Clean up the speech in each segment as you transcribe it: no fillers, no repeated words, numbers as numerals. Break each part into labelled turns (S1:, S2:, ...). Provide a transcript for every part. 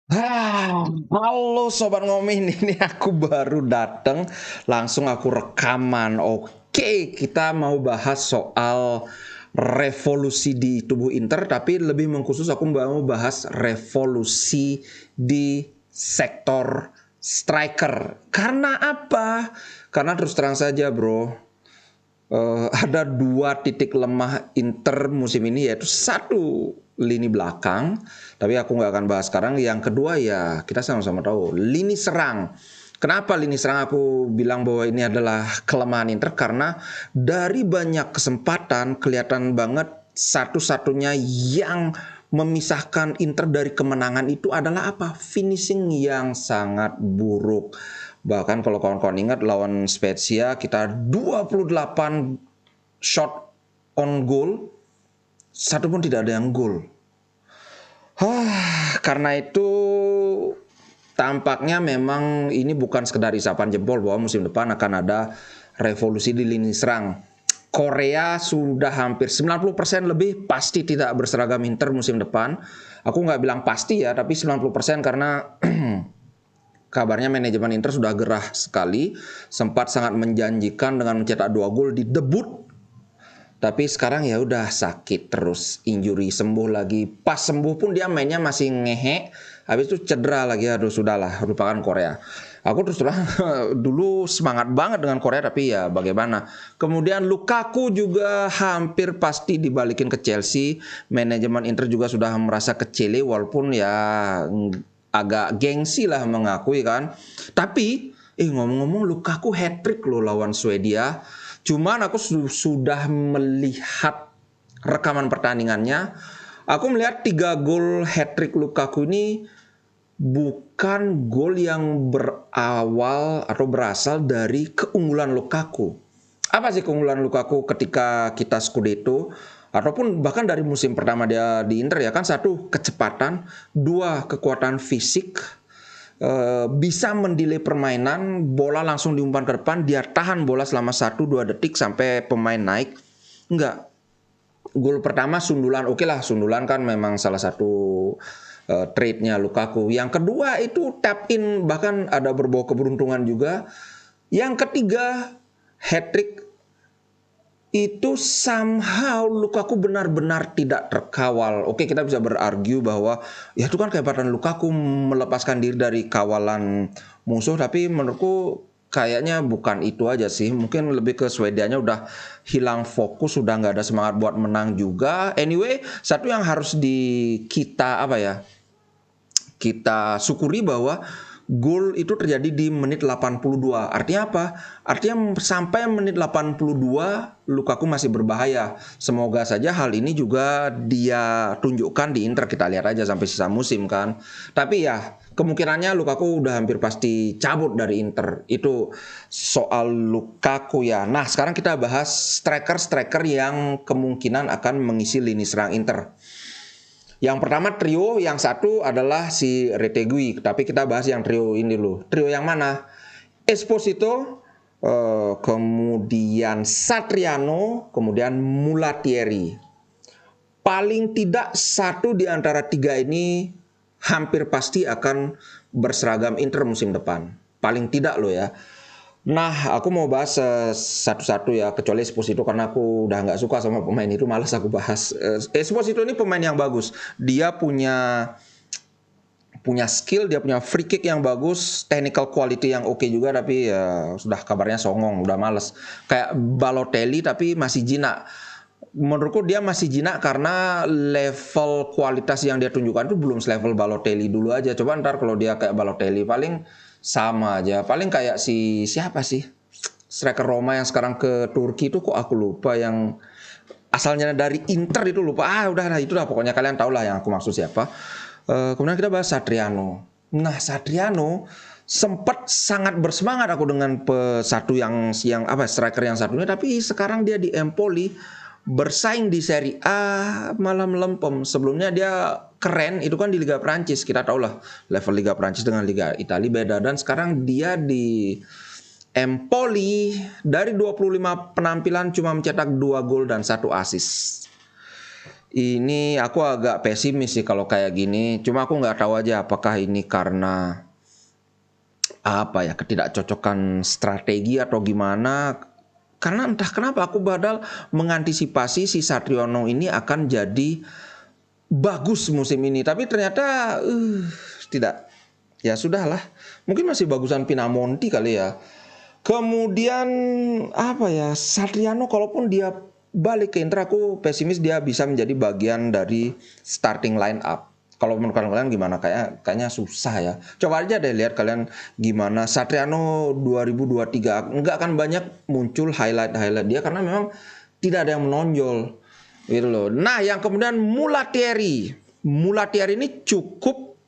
S1: Halo Sobat Ngomin, ini aku baru dateng, langsung aku rekaman. Oke, kita mau bahas soal revolusi di tubuh Inter, tapi lebih mengkhusus aku mau bahas revolusi di sektor striker. Karena apa? Karena terus terang saja bro, ada dua titik lemah Inter musim ini, yaitu satu lini belakang, tapi aku nggak akan bahas sekarang. Yang kedua ya kita sama-sama tahu lini serang. Kenapa lini serang aku bilang bahwa ini adalah kelemahan Inter? Karena dari banyak kesempatan kelihatan banget satu-satunya yang memisahkan Inter dari kemenangan itu adalah apa? Finishing yang sangat buruk. Bahkan kalau kawan-kawan ingat lawan Spezia kita 28 shot on goal, satu pun tidak ada yang gol. Karena itu tampaknya memang ini bukan sekedar isapan jempol bahwa musim depan akan ada revolusi di lini serang. Korea sudah hampir 90% lebih pasti tidak berseragam Inter musim depan. Aku nggak bilang pasti ya, tapi 90% karena kabarnya manajemen Inter sudah gerah sekali, sempat sangat menjanjikan dengan mencetak 2 gol di debut. Tapi sekarang ya udah sakit terus, injury, sembuh lagi. Pas sembuh pun dia mainnya masih ngehe. Habis itu cedera lagi, aduh sudahlah, lupakan Korea. Aku terus terang dulu semangat banget dengan Korea, tapi ya bagaimana. Kemudian Lukaku juga hampir pasti dibalikin ke Chelsea. Manajemen Inter juga sudah merasa kecele, walaupun ya agak gengsi lah mengakui kan. Tapi ngomong-ngomong Lukaku hat-trick loh lawan Swedia. Cuman aku sudah melihat rekaman pertandingannya. Aku melihat 3 gol hat-trick Lukaku ini bukan gol yang berawal atau berasal dari keunggulan Lukaku. Apa sih keunggulan Lukaku ketika kita Scudetto? Ataupun bahkan dari musim pertama dia di Inter ya kan, satu kecepatan, dua kekuatan fisik, bisa mendelay permainan, bola langsung diumpan ke depan, dia tahan bola selama 1-2 detik sampai pemain naik. Enggak. Gol pertama sundulan, oke lah, sundulan kan memang salah satu trade-nya Lukaku. Yang kedua itu tap in, bahkan ada berbau keberuntungan juga. Yang ketiga hat-trick itu somehow Lukaku benar-benar tidak terkawal. Oke, kita bisa berargue bahwa ya itu kan kehebatan Lukaku melepaskan diri dari kawalan musuh, tapi menurutku kayaknya bukan itu aja sih. Mungkin lebih ke Swedianya udah hilang fokus, sudah nggak ada semangat buat menang juga. Anyway, satu yang harus kita apa ya? Kita syukuri bahwa gol itu terjadi di menit 82. Artinya apa? Artinya sampai menit 82 Lukaku masih berbahaya. Semoga saja hal ini juga dia tunjukkan di Inter. Kita lihat aja sampai sisa musim kan. Tapi ya kemungkinannya Lukaku udah hampir pasti cabut dari Inter. Itu soal Lukaku ya. Nah sekarang kita bahas striker-striker yang kemungkinan akan mengisi lini serang Inter. Yang pertama trio, yang satu adalah si Retegui. Tapi kita bahas yang trio ini dulu. Trio yang mana? Esposito, kemudian Satriano, kemudian Mulatieri. Paling tidak satu di antara tiga ini hampir pasti akan berseragam Inter musim depan. Paling tidak loh ya. Nah, aku mau bahas satu-satu ya, kecuali Esposito karena aku udah nggak suka sama pemain itu, malas aku bahas. Esposito ini pemain yang bagus, dia punya skill, dia punya free kick yang bagus, technical quality yang oke juga, tapi ya sudah kabarnya songong, udah males. Kayak Balotelli tapi masih jinak. Menurutku dia masih jinak karena level kualitas yang dia tunjukkan itu belum selevel Balotelli dulu aja. Coba ntar kalau dia kayak Balotelli paling sama aja. Paling kayak siapa sih? Striker Roma yang sekarang ke Turki itu kok aku lupa, yang asalnya dari Inter itu lupa. Udah nah itu lah pokoknya kalian tahu lah yang aku maksud siapa. Kemudian kita bahas Satriano. Nah, Satriano sempat sangat bersemangat aku dengan satu yang apa striker yang satunya, tapi sekarang dia di Empoli bersaing di Serie A malah melempem. Sebelumnya dia keren itu kan di Liga Prancis, kita tahu lah level Liga Prancis dengan Liga Italia beda, dan sekarang dia di Empoli dari 25 penampilan cuma mencetak 2 gol dan 1 assist. Ini aku agak pesimis sih kalau kayak gini. Cuma aku nggak tahu aja apakah ini karena apa ya, ketidakcocokan strategi atau gimana. Karena entah kenapa aku badal mengantisipasi si Satriono ini akan jadi bagus musim ini, tapi ternyata tidak. Ya sudahlah. Mungkin masih bagusan Pinamonti kali ya. Kemudian apa ya, Satriano kalaupun dia balik ke Inter, aku pesimis dia bisa menjadi bagian dari starting line up. Kalau menurut kalian gimana? Kayaknya susah ya. Coba aja deh lihat kalian gimana Satriano 2023. Enggak akan banyak muncul highlight dia karena memang tidak ada yang menonjol gitu loh. Nah, yang kemudian Mulatieri. Mulatieri ini cukup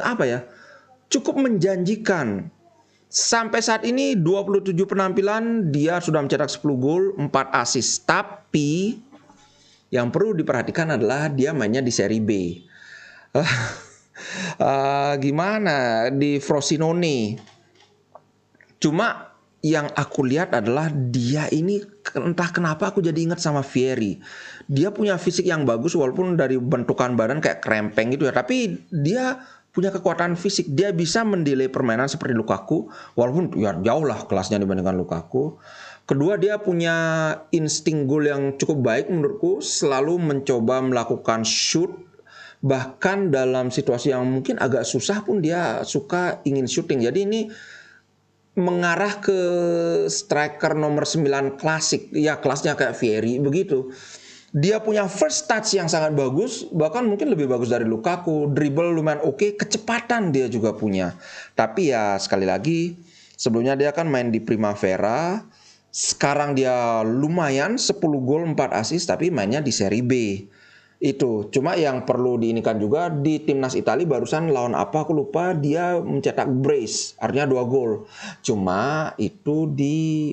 S1: apa ya? Cukup menjanjikan. Sampai saat ini 27 penampilan dia sudah mencetak 10 gol, 4 assist. Tapi yang perlu diperhatikan adalah dia mainnya di Serie B. Gimana di Frosinone. Cuma yang aku lihat adalah dia ini entah kenapa aku jadi ingat sama Vieri. Dia punya fisik yang bagus walaupun dari bentukan badan kayak krempeng gitu ya. Tapi dia punya kekuatan fisik. Dia bisa mendelay permainan seperti Lukaku. Walaupun ya jauh lah kelasnya dibandingkan Lukaku. Kedua, dia punya insting gol yang cukup baik menurutku. Selalu mencoba melakukan shoot. Bahkan dalam situasi yang mungkin agak susah pun dia suka ingin shooting. Jadi ini mengarah ke striker nomor 9 klasik. Ya kelasnya kayak Vieri begitu. Dia punya first touch yang sangat bagus, bahkan mungkin lebih bagus dari Lukaku. Dribble lumayan oke, kecepatan dia juga punya. Tapi ya sekali lagi, sebelumnya dia kan main di Primavera. Sekarang dia lumayan 10 gol 4 assist tapi mainnya di Serie B. Itu cuma yang perlu diinikan juga di timnas Italia barusan lawan apa aku lupa, dia mencetak brace artinya 2 gol. Cuma itu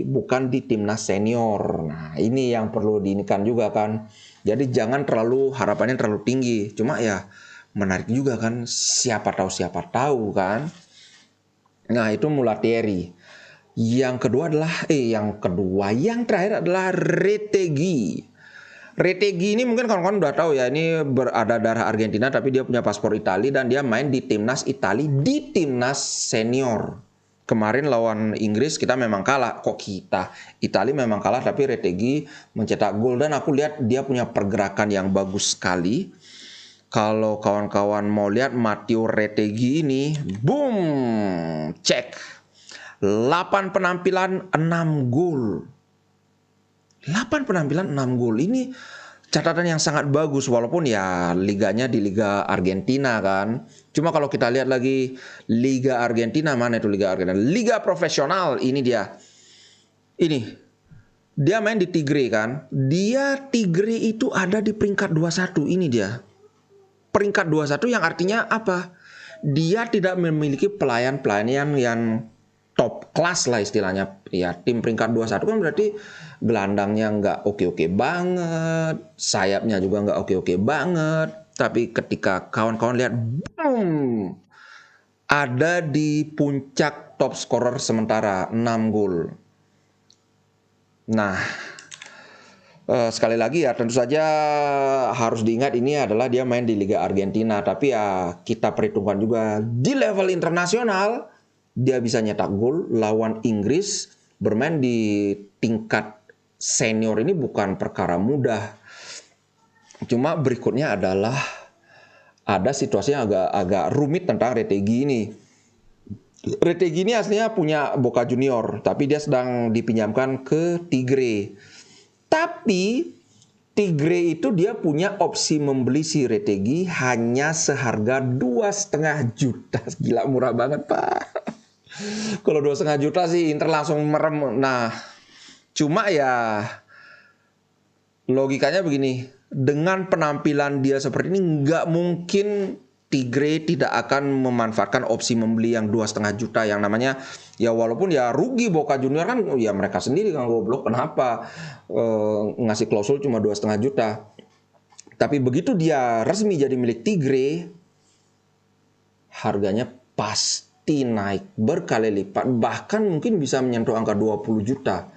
S1: bukan di timnas senior. Nah, ini yang perlu diinikan juga kan. Jadi jangan harapannya terlalu tinggi. Cuma ya menarik juga kan, siapa tahu kan. Nah, itu Mulatieri. Yang terakhir adalah Retegui. Retegui ini mungkin kawan-kawan udah tahu ya, ini berada darah Argentina tapi dia punya paspor Italia dan dia main di timnas Italia di timnas senior. Kemarin lawan Inggris kita memang kalah, Italia memang kalah tapi Retegui mencetak gol dan aku lihat dia punya pergerakan yang bagus sekali. Kalau kawan-kawan mau lihat Matteo Retegui ini, boom, cek. 8 penampilan 6 gol. 8 penampilan 6 gol. Ini catatan yang sangat bagus walaupun ya liganya di Liga Argentina kan. Cuma kalau kita lihat lagi Liga Argentina, mana itu Liga Argentina? Liga profesional ini dia. Ini. Dia main di Tigre kan. Tigre itu ada di peringkat 21. Ini dia. Peringkat 21 yang artinya apa? Dia tidak memiliki pelayan-pelayan yang top kelas lah istilahnya. Ya, tim peringkat 21 kan berarti gelandangnya nggak oke-oke banget, sayapnya juga nggak oke-oke banget. Tapi ketika kawan-kawan lihat, boom, ada di puncak top scorer sementara 6 gol. Nah, sekali lagi ya tentu saja harus diingat ini adalah dia main di Liga Argentina. Tapi ya kita perhitungkan juga di level internasional dia bisa nyetak gol lawan Inggris. Bermain di tingkat senior ini bukan perkara mudah. Cuma berikutnya adalah ada situasi yang agak rumit tentang Retegui ini. Retegui ini aslinya punya Boca Junior, tapi dia sedang dipinjamkan ke Tigre. Tapi Tigre itu dia punya opsi membeli si Retegui hanya seharga 2,5 juta. Gila, murah banget Pak. Kalau 2,5 juta sih Inter langsung merem. Nah, cuma ya logikanya begini, dengan penampilan dia seperti ini nggak mungkin Tigre tidak akan memanfaatkan opsi membeli yang 2,5 juta yang namanya ya walaupun ya rugi Boca Junior kan ya mereka sendiri kan goblok kenapa ngasih klausul cuma 2,5 juta. Tapi begitu dia resmi jadi milik Tigre, harganya pasti naik berkali lipat, bahkan mungkin bisa menyentuh angka 20 juta.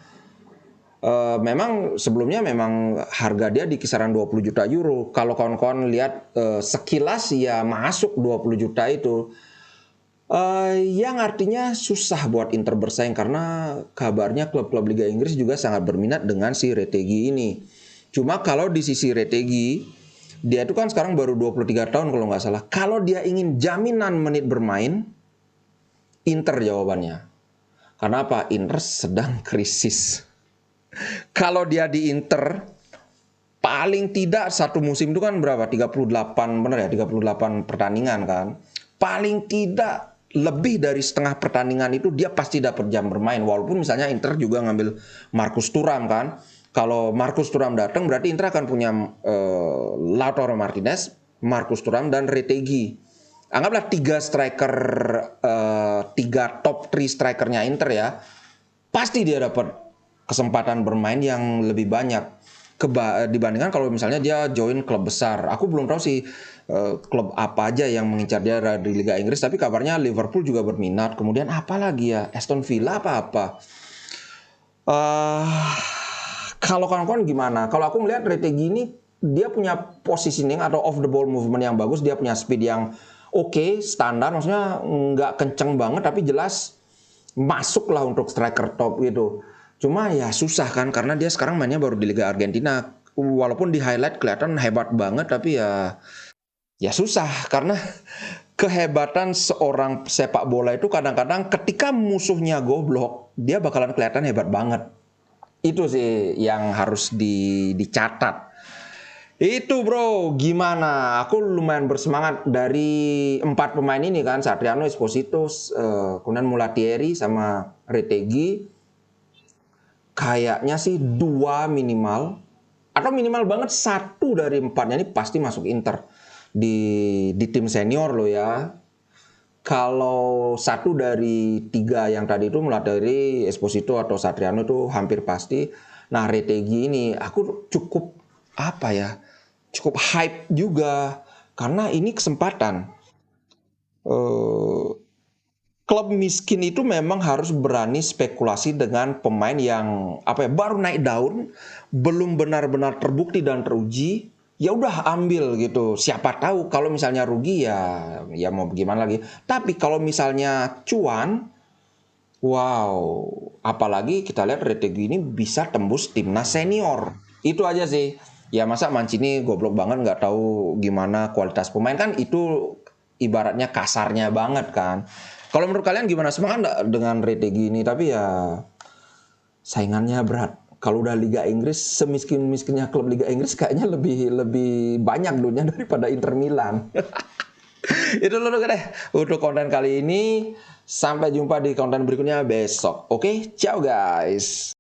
S1: Memang sebelumnya memang harga dia di kisaran 20 juta euro. Kalau kawan-kawan lihat sekilas ya masuk 20 juta itu. Yang artinya susah buat Inter bersaing karena kabarnya klub-klub Liga Inggris juga sangat berminat dengan si Retegui ini. Cuma kalau di sisi Retegui, dia itu kan sekarang baru 23 tahun kalau nggak salah. Kalau dia ingin jaminan menit bermain, Inter jawabannya. Karena apa? Inter sedang krisis. Kalau dia di Inter, paling tidak satu musim itu kan berapa? 38, bener ya? 38 pertandingan kan. Paling tidak lebih dari setengah pertandingan itu dia pasti dapat jam bermain. Walaupun misalnya Inter juga ngambil Marcus Thuram kan. Kalau Marcus Thuram datang berarti Inter akan punya Lautaro Martinez, Marcus Thuram dan Retegui. Anggaplah tiga striker, tiga top 3 strikernya Inter ya. Pasti dia dapat kesempatan bermain yang lebih banyak dibandingkan kalau misalnya dia join klub besar. Aku belum tahu sih klub apa aja yang mengincar dia di Liga Inggris, tapi kabarnya Liverpool juga berminat. Kemudian apa lagi ya? Aston Villa apa-apa. Kalau kawan-kawan gimana? Kalau aku melihat Retegui ini dia punya positioning atau off the ball movement yang bagus, dia punya speed yang oke, standar, maksudnya nggak kenceng banget tapi jelas masuk lah untuk striker top gitu. Cuma ya susah kan karena dia sekarang mainnya baru di Liga Argentina. Walaupun di highlight kelihatan hebat banget tapi ya susah karena kehebatan seorang sepak bola itu kadang-kadang ketika musuhnya goblok, dia bakalan kelihatan hebat banget. Itu sih yang harus dicatat. Itu bro, gimana? Aku lumayan bersemangat dari 4 pemain ini kan, Satriano, Esposito, kemudian Mulatieri sama Retegui. Kayaknya sih 2 minimal, atau minimal banget 1 dari 4-nya ini pasti masuk Inter di tim senior loh ya. Kalau 1 dari 3 yang tadi itu Mulatieri, Esposito atau Satriano itu hampir pasti. Nah Retegui ini aku cukup cukup hype juga karena ini kesempatan. Klub miskin itu memang harus berani spekulasi dengan pemain yang baru naik daun, belum benar-benar terbukti dan teruji. Ya udah ambil gitu. Siapa tahu kalau misalnya rugi ya mau gimana lagi. Tapi kalau misalnya cuan, wow, apalagi kita lihat Retegui ini bisa tembus timnas senior. Itu aja sih. Ya masa Mancini goblok banget nggak tahu gimana kualitas pemain kan itu ibaratnya kasarnya banget kan. Kalau menurut kalian gimana, semangat nggak dengan Retegui ini? Tapi ya saingannya berat. Kalau udah Liga Inggris, semiskin-miskinnya klub Liga Inggris kayaknya lebih banyak duitnya daripada Inter Milan. Itu dulu deh untuk konten kali ini. Sampai jumpa di konten berikutnya besok. Oke, ciao guys.